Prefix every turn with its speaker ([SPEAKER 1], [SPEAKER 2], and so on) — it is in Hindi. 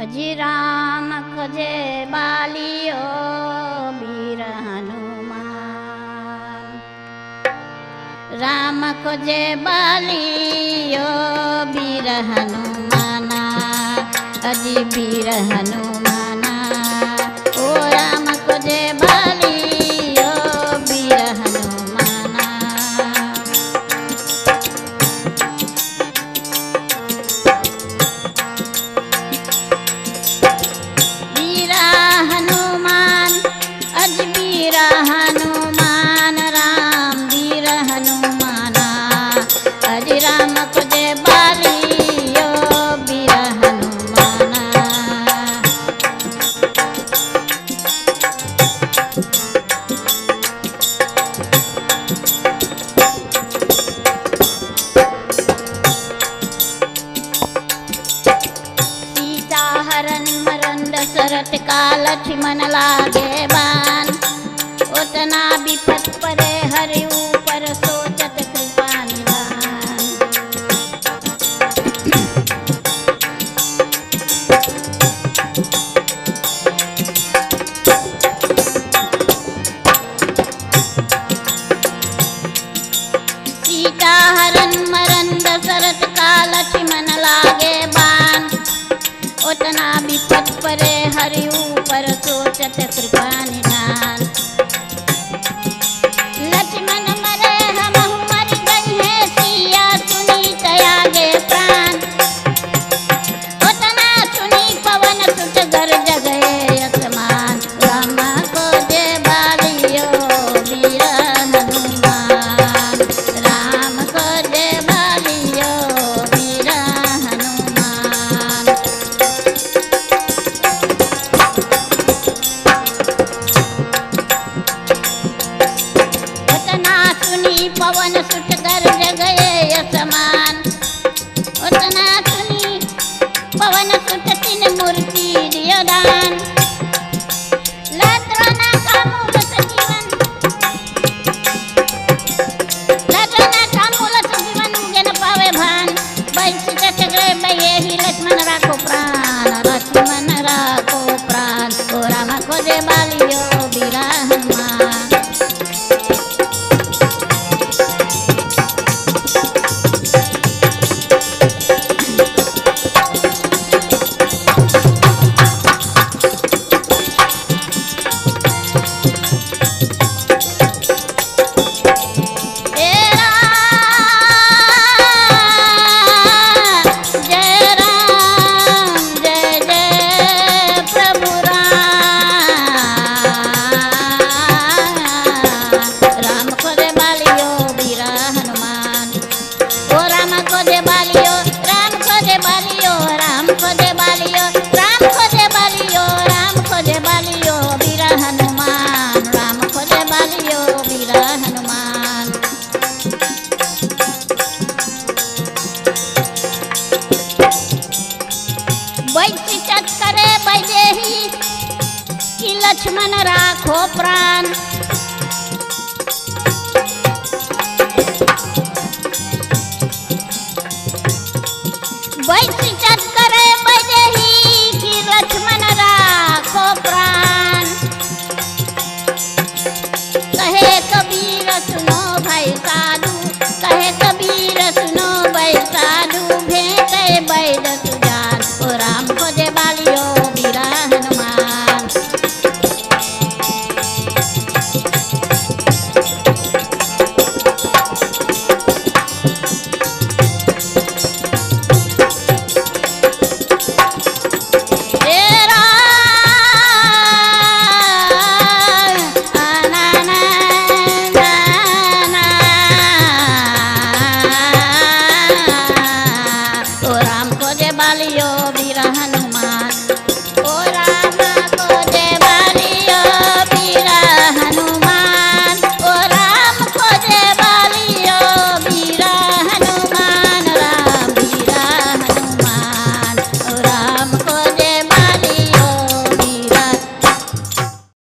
[SPEAKER 1] अजी राम खोजे बालियो वीर हनुमान। राम खोजे बालियो वीर हनुमाना, अजी वीर हनुमाना। ओ राम खोजे बालियो वीर हनुमाना। वीरा हनुमान, अजी वीरा हनुमान। राम वीर हनुमाना, अजी राम खोजे बालियो वीर हनुमाना। सीता हरण मरण दशरथ का लक्ष्मण लागे बान। उतना विपत परे हरि ऊपर सोचत कृपा निधान। सीता हरण मरण दशरथ का लक्ष्मण लागे बान। उतना विपत परे हरि ऊपर सोचत कृपा निधान। लक्ष्मण मरे हमहु मर गई है, सिया सुनी त्यागे प्राण। उतना सुनी पवन सुत गरज गए असमान। राम खोजे बालियो वीर हनुमान। राम खोजे बालियो वीर हनुमान। उतना सुनी पवन सुत गरज गए असमान। उतना सुनी पवन सुत तीन मूर्ति दियो दान। लत्रना का मूल सजीवन, लत्रना का मूल सजीवन जन पावे भान। बैठ चक्रे बये ही लक्ष्मण राखो प्राण। लक्ष्मण राखो प्राण। ओ राम खोजे बालियो वीर हनुमान। लक्ष्मण राखो प्राण।